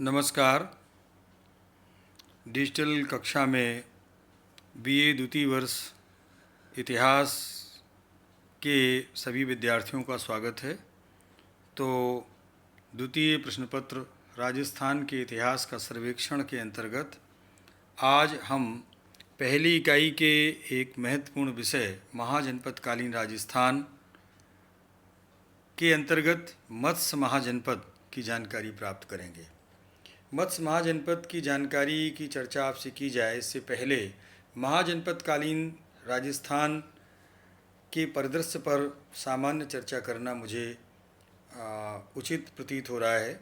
नमस्कार। डिजिटल कक्षा में बीए द्वितीय वर्ष इतिहास के सभी विद्यार्थियों का स्वागत है। तो द्वितीय प्रश्न पत्र राजस्थान के इतिहास का सर्वेक्षण के अंतर्गत आज हम पहली इकाई के एक महत्वपूर्ण विषय महाजनपदकालीन राजस्थान के अंतर्गत मत्स्य महाजनपद की जानकारी प्राप्त करेंगे। मत्स्य महाजनपद की जानकारी की चर्चा आपसे की जाए इससे पहले महाजनपदकालीन राजस्थान के परिदृश्य पर सामान्य चर्चा करना मुझे उचित प्रतीत हो रहा है।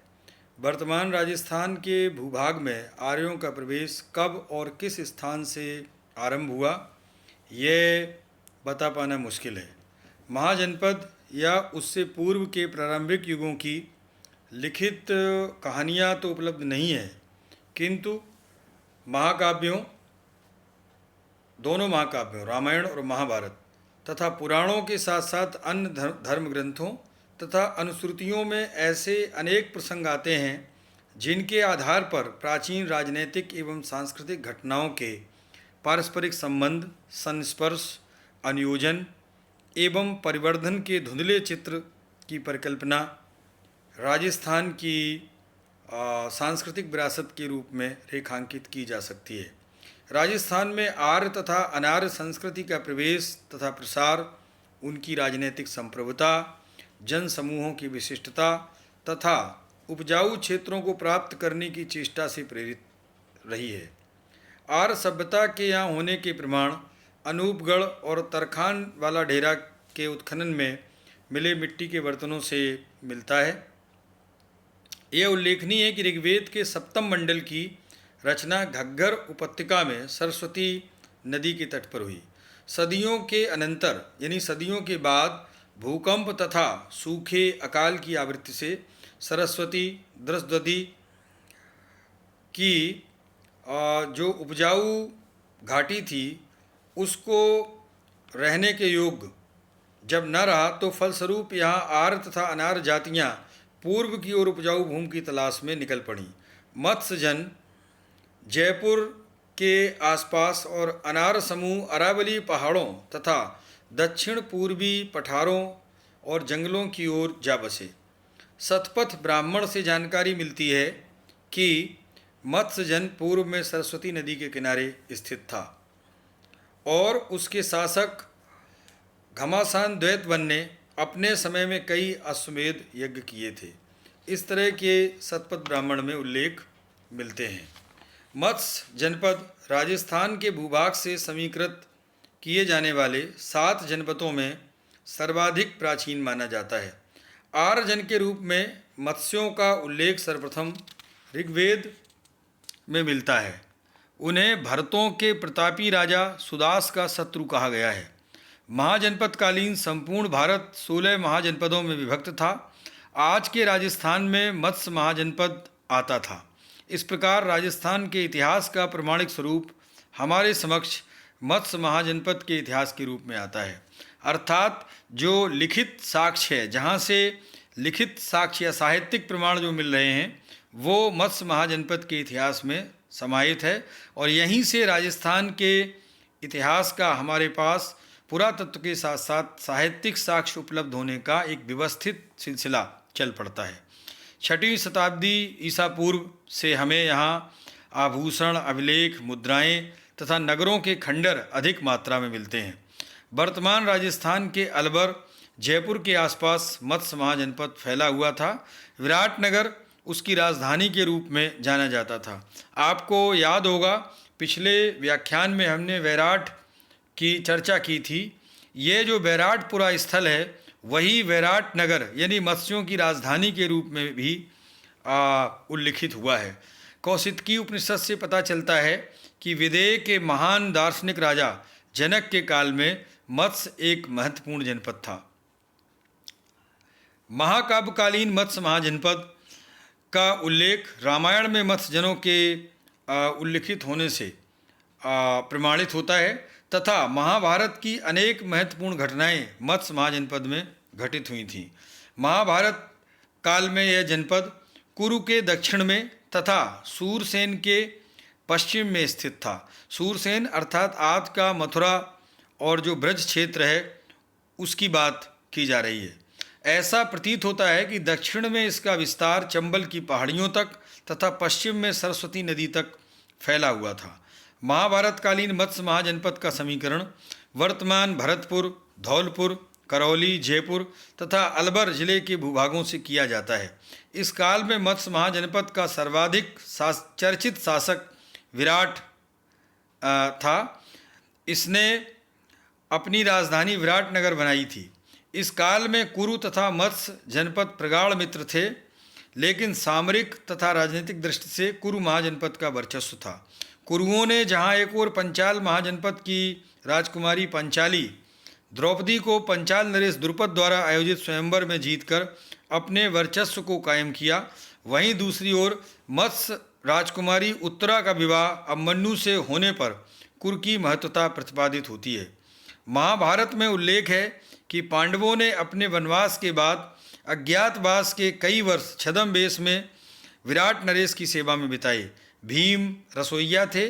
वर्तमान राजस्थान के भूभाग में आर्यों का प्रवेश कब और किस स्थान से आरंभ हुआ, यह बता पाना मुश्किल है। महाजनपद या उससे पूर्व के प्रारंभिक युगों की लिखित कहानियाँ तो उपलब्ध नहीं है, किंतु दोनों महाकाव्यों रामायण और महाभारत तथा पुराणों के साथ साथ अन्य धर्म ग्रंथों तथा अनुश्रुतियों में ऐसे अनेक प्रसंग आते हैं जिनके आधार पर प्राचीन राजनैतिक एवं सांस्कृतिक घटनाओं के पारस्परिक संबंध, संस्पर्श, अनुयोजन एवं परिवर्धन के धुंधले चित्र की परिकल्पना राजस्थान की सांस्कृतिक विरासत के रूप में रेखांकित की जा सकती है। राजस्थान में आर्य तथा अनार्य संस्कृति का प्रवेश तथा प्रसार उनकी राजनीतिक संप्रभुता, जन समूहों की विशिष्टता तथा उपजाऊ क्षेत्रों को प्राप्त करने की चेष्टा से प्रेरित रही है। आर्य सभ्यता के यहाँ होने के प्रमाण अनूपगढ़ और तरखान वाला डेरा के उत्खनन में मिले मिट्टी के बर्तनों से मिलता है। यह उल्लेखनीय है कि ऋग्वेद के सप्तम मंडल की रचना घग्गर उपत्यका में सरस्वती नदी के तट पर हुई। सदियों के अनंतर यानी सदियों के बाद भूकंप तथा सूखे अकाल की आवृत्ति से सरस्वती द्रस्वती की जो उपजाऊ घाटी थी उसको रहने के योग्य जब न रहा तो फलस्वरूप यहाँ आर्य तथा अनार्य जातियाँ पूर्व की ओर उपजाऊ भूमि की तलाश में निकल पड़ी। मत्स्यजन जयपुर के आसपास और अनार्य समूह अरावली पहाड़ों तथा दक्षिण पूर्वी पठारों और जंगलों की ओर जा बसे। शतपथ ब्राह्मण से जानकारी मिलती है कि मत्स्यजन पूर्व में सरस्वती नदी के किनारे स्थित था और उसके शासक घमासान द्वैतवन ने अपने समय में कई अश्वमेध यज्ञ किए थे। इस तरह के शतपथ ब्राह्मण में उल्लेख मिलते हैं। मत्स्य जनपद राजस्थान के भूभाग से समीकृत किए जाने वाले 7 जनपदों में सर्वाधिक प्राचीन माना जाता है। आर्यजन के रूप में मत्स्यों का उल्लेख सर्वप्रथम ऋग्वेद में मिलता है। उन्हें भरतों के प्रतापी राजा सुदास का शत्रु कहा गया है। महाजनपदकालीन संपूर्ण भारत 16 महाजनपदों में विभक्त था। आज के राजस्थान में मत्स्य महाजनपद आता था। इस प्रकार राजस्थान के इतिहास का प्रमाणिक स्वरूप हमारे समक्ष मत्स्य महाजनपद के इतिहास के रूप में आता है, अर्थात जो लिखित साक्ष्य है, जहाँ से लिखित साक्ष्य या साहित्यिक प्रमाण जो मिल रहे हैं वो मत्स्य महाजनपद के इतिहास में समाहित है और यहीं से राजस्थान के इतिहास का हमारे पास पुरातत्व के साथ साथ साहित्यिक साक्ष्य उपलब्ध होने का एक व्यवस्थित सिलसिला चल पड़ता है। 6वीं शताब्दी ईसा पूर्व से हमें यहाँ आभूषण, अभिलेख, मुद्राएं तथा नगरों के खंडर अधिक मात्रा में मिलते हैं। वर्तमान राजस्थान के अलवर, जयपुर के आसपास मत्स्य महाजनपद फैला हुआ था। विराटनगर उसकी राजधानी के रूप में जाना जाता था। आपको याद होगा पिछले व्याख्यान में हमने वैराट की चर्चा की थी। ये जो वैराटपुरा स्थल है वही वैराट नगर यानी मत्स्यों की राजधानी के रूप में भी उल्लिखित हुआ है। कौशितकी उपनिषद से पता चलता है कि विदेह के महान दार्शनिक राजा जनक के काल में मत्स्य एक महत्वपूर्ण जनपद था। महाकाव्यकालीन मत्स्य महाजनपद का उल्लेख रामायण में मत्स्यजनों के उल्लिखित होने से प्रमाणित होता है तथा महाभारत की अनेक महत्वपूर्ण घटनाएं मत्स्य महाजनपद में घटित हुई थीं। महाभारत काल में यह जनपद कुरु के दक्षिण में तथा सूरसेन के पश्चिम में स्थित था। सूरसेन अर्थात आज का मथुरा और जो ब्रज क्षेत्र है उसकी बात की जा रही है। ऐसा प्रतीत होता है कि दक्षिण में इसका विस्तार चंबल की पहाड़ियों तक तथा पश्चिम में सरस्वती नदी तक फैला हुआ था। महाभारतकालीन मत्स्य महाजनपद का समीकरण वर्तमान भरतपुर, धौलपुर, करौली, जयपुर तथा अलवर जिले के भूभागों से किया जाता है। इस काल में मत्स्य महाजनपद का सर्वाधिक चर्चित शासक विराट था। इसने अपनी राजधानी विराटनगर बनाई थी। इस काल में कुरु तथा मत्स्य जनपद प्रगाढ़ मित्र थे, लेकिन सामरिक तथा राजनीतिक दृष्टि से कुरु महाजनपद का वर्चस्व था। कुरुओं ने जहां एक और पंचाल महाजनपद की राजकुमारी पंचाली द्रौपदी को पंचाल नरेश द्रुपद द्वारा आयोजित स्वयंवर में जीतकर अपने वर्चस्व को कायम किया, वहीं दूसरी ओर मत्स्य राजकुमारी उत्तरा का विवाह अभिमन्यु से होने पर कुरु की महत्वता प्रतिपादित होती है। महाभारत में उल्लेख है कि पांडवों ने अपने वनवास के बाद अज्ञातवास के कई वर्ष छद्म वेश में विराट नरेश की सेवा में बिताए। भीम रसोइया थे,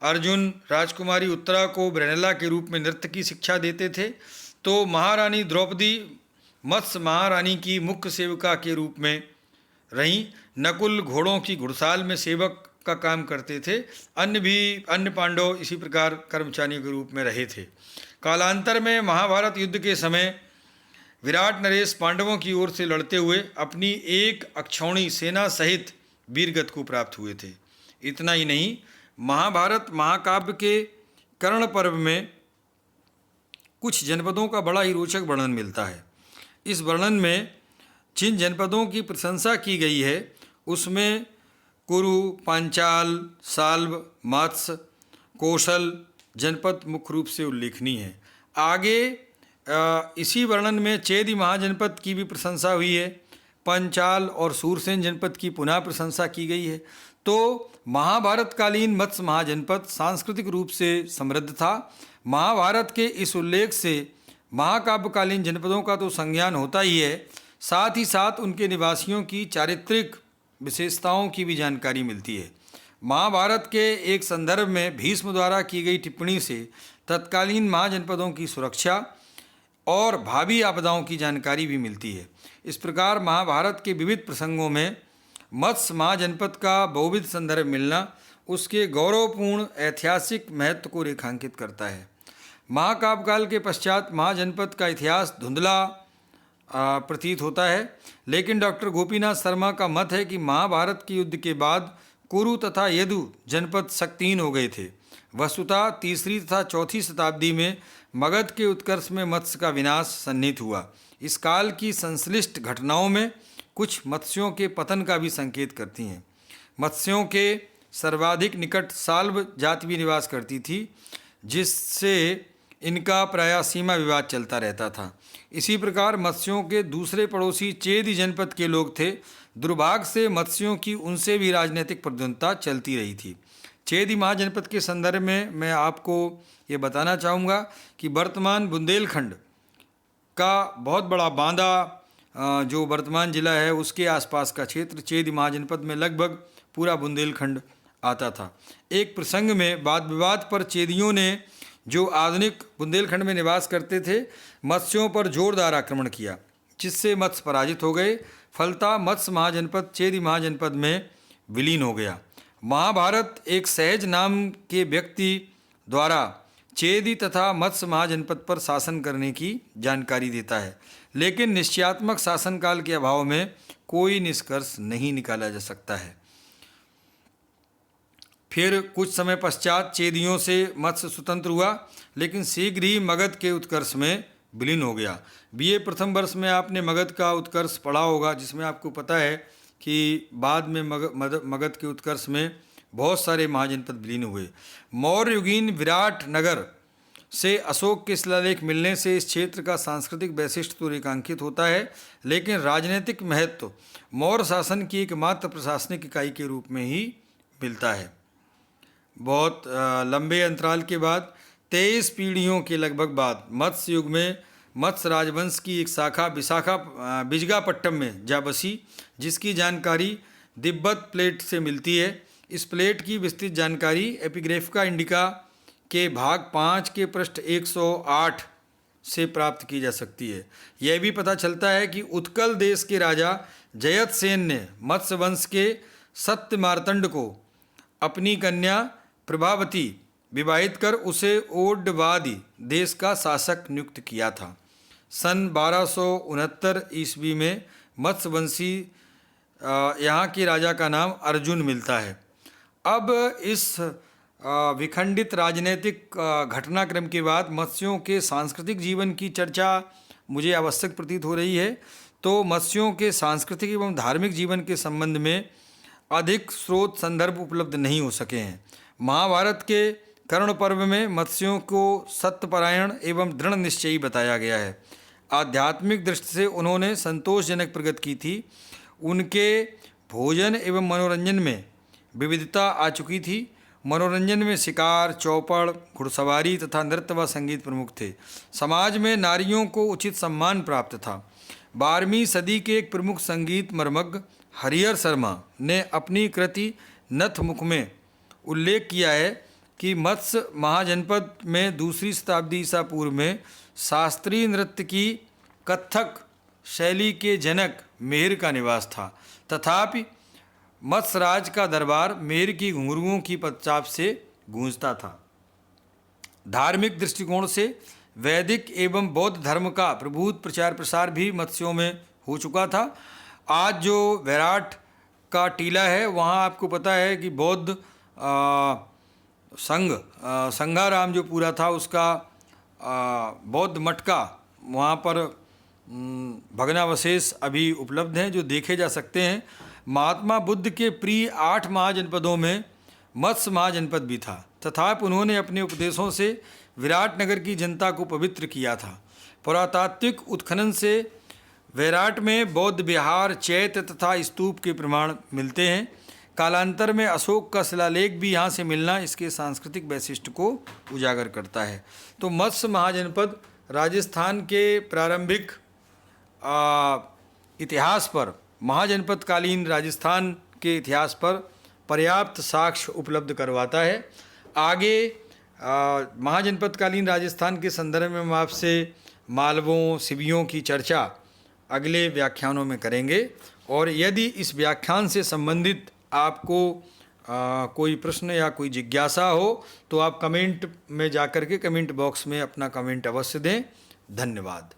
अर्जुन राजकुमारी उत्तरा को ब्रेनेला के रूप में नृत्य की शिक्षा देते थे, तो महारानी द्रौपदी मत्स्य महारानी की मुख्य सेविका के रूप में रहीं। नकुल घोड़ों की घुड़साल में सेवक का काम करते थे। अन्य पांडव इसी प्रकार कर्मचारियों के रूप में रहे थे। कालांतर में महाभारत युद्ध के समय विराट नरेश पांडवों की ओर से लड़ते हुए अपनी एक अक्षौणी सेना सहित वीरगति को प्राप्त हुए थे। इतना ही नहीं, महाभारत महाकाव्य के कर्ण पर्व में कुछ जनपदों का बड़ा ही रोचक वर्णन मिलता है। इस वर्णन में जिन जनपदों की प्रशंसा की गई है उसमें कुरु, पांचाल, साल्व, मत्स्य, कौशल जनपद मुख्य रूप से उल्लेखनीय है। आगे इसी वर्णन में चेदी महाजनपद की भी प्रशंसा हुई है। पंचाल और सूरसेन जनपद की पुनः प्रशंसा की गई है। तो महाभारतकालीन मत्स्य महाजनपद सांस्कृतिक रूप से समृद्ध था। महाभारत के इस उल्लेख से महाकाव्यकालीन जनपदों का तो संज्ञान होता ही है, साथ ही साथ उनके निवासियों की चारित्रिक विशेषताओं की भी जानकारी मिलती है। महाभारत के एक संदर्भ में भीष्म द्वारा की गई टिप्पणी से तत्कालीन महाजनपदों की सुरक्षा और भावी आपदाओं की जानकारी भी मिलती है। इस प्रकार महाभारत के विविध प्रसंगों में मत्स्य महाजनपद का बहुविध संदर्भ मिलना उसके गौरवपूर्ण ऐतिहासिक महत्व को रेखांकित करता है। महाकाव्य काल के पश्चात महाजनपद का इतिहास धुंधला प्रतीत होता है, लेकिन डॉक्टर गोपीनाथ शर्मा का मत है कि महाभारत के युद्ध के बाद कुरु तथा यदु जनपद शक्तिहीन हो गए थे। वस्तुतः तीसरी तथा चौथी शताब्दी में मगध के उत्कर्ष में मत्स्य का विनाश सन्निहित हुआ। इस काल की संश्लिष्ट घटनाओं में कुछ मत्स्यों के पतन का भी संकेत करती हैं। मत्स्यों के सर्वाधिक निकट साल्व जाति भी निवास करती थी, जिससे इनका प्रायः सीमा विवाद चलता रहता था। इसी प्रकार मत्स्यों के दूसरे पड़ोसी चेदी जनपद के लोग थे। दुर्भाग्य से मत्स्यों की उनसे भी राजनीतिक प्रतिद्वंद्विता चलती रही थी। चेदी महाजनपद के संदर्भ में मैं आपको ये बताना चाहूँगा कि वर्तमान बुंदेलखंड का बहुत बड़ा बांदा जो वर्तमान जिला है उसके आसपास का क्षेत्र चेदी महाजनपद में लगभग पूरा बुंदेलखंड आता था। एक प्रसंग में वाद विवाद पर चेदियों ने जो आधुनिक बुंदेलखंड में निवास करते थे मत्स्यों पर जोरदार आक्रमण किया, जिससे मत्स्य पराजित हो गए। फलतः मत्स्य महाजनपद चेदी महाजनपद में विलीन हो गया। महाभारत एक सहज नाम के व्यक्ति द्वारा चेदी तथा मत्स्य महाजनपद पर शासन करने की जानकारी देता है, लेकिन निश्चयात्मक शासनकाल के अभाव में कोई निष्कर्ष नहीं निकाला जा सकता है। फिर कुछ समय पश्चात चेदियों से मत्स्य स्वतंत्र हुआ, लेकिन शीघ्र ही मगध के उत्कर्ष में विलीन हो गया। बीए प्रथम वर्ष में आपने मगध का उत्कर्ष पढ़ा होगा, जिसमें आपको पता है कि बाद में मगध के उत्कर्ष में बहुत सारे महाजनपद विलीन हुए। मौर्य युगीन विराट नगर से अशोक के शिलालेख मिलने से इस क्षेत्र का सांस्कृतिक वैशिष्ट्य तो रेखांकित होता है, लेकिन राजनीतिक महत्व मौर्य शासन की एकमात्र प्रशासनिक इकाई के रूप में ही मिलता है। बहुत लंबे अंतराल के बाद 23 पीढ़ियों के लगभग बाद मत्स्य युग में मत्स्य राजवंश की एक शाखा विशाखा विजगापट्टम में जा बसी, जिसकी जानकारी तिब्बत प्लेट से मिलती है। इस प्लेट की विस्तृत जानकारी एपिग्राफिका इंडिका के भाग 5 के पृष्ठ 108 से प्राप्त की जा सकती है। यह भी पता चलता है कि उत्कल देश के राजा जयतसेन ने मत्स्य वंश के सत्य मार्तंड को अपनी कन्या प्रभावती विवाहित कर उसे ओडवादी देश का शासक नियुक्त किया था। सन 1269 ईस्वी में मत्स्यवंशी यहाँ के राजा का नाम अर्जुन मिलता है। अब इस विखंडित राजनीतिक घटनाक्रम के बाद मत्स्यों के सांस्कृतिक जीवन की चर्चा मुझे आवश्यक प्रतीत हो रही है। तो मत्स्यों के सांस्कृतिक एवं धार्मिक जीवन के संबंध में अधिक स्रोत संदर्भ उपलब्ध नहीं हो सके हैं। महाभारत के कर्ण पर्व में मत्स्यों को सत्यपरायण एवं दृढ़ निश्चयी बताया गया है। आध्यात्मिक दृष्टि से उन्होंने संतोषजनक प्रगति की थी। उनके भोजन एवं मनोरंजन में विविधता आ चुकी थी। मनोरंजन में शिकार, चौपड़, घुड़सवारी तथा नृत्य व संगीत प्रमुख थे। समाज में नारियों को उचित सम्मान प्राप्त था। 12वीं सदी के एक प्रमुख संगीत मर्मज्ञ हरिहर शर्मा ने अपनी कृति नथमुख में उल्लेख किया है कि मत्स्य महाजनपद में 2री शताब्दी ईसा पूर्व में शास्त्रीय नृत्य की कथक शैली के जनक मेहर का निवास था। तथापि मत्स्यराज का दरबार मेहर की घुंघरुओं की पदचाप से गूंजता था। धार्मिक दृष्टिकोण से वैदिक एवं बौद्ध धर्म का प्रभुत प्रचार प्रसार भी मत्स्यों में हो चुका था। आज जो वैराट का टीला है वहाँ आपको पता है कि बौद्ध संघाराम जो पूरा था उसका बौद्ध मठ का वहाँ पर भग्नावशेष अभी उपलब्ध हैं जो देखे जा सकते हैं। महात्मा बुद्ध के प्रिय 8 महाजनपदों में मत्स्य महाजनपद भी था। तथापि उन्होंने अपने उपदेशों से विराटनगर की जनता को पवित्र किया था। पुरातात्विक उत्खनन से वैराट में बौद्ध विहार, चैत्य तथा स्तूप के प्रमाण मिलते हैं। कालांतर में अशोक का शिलालेख भी यहाँ से मिलना इसके सांस्कृतिक वैशिष्ट्य को उजागर करता है। तो मत्स्य महाजनपद राजस्थान के प्रारंभिक इतिहास पर, महाजनपदकालीन राजस्थान के इतिहास पर पर्याप्त साक्ष्य उपलब्ध करवाता है। आगे महाजनपदकालीन राजस्थान के संदर्भ में हम आपसे मालवों, सिवियों की चर्चा अगले व्याख्यानों में करेंगे। और यदि इस व्याख्यान से संबंधित आपको कोई प्रश्न या कोई जिज्ञासा हो तो आप कमेंट में जाकर के कमेंट बॉक्स में अपना कमेंट अवश्य दें। धन्यवाद।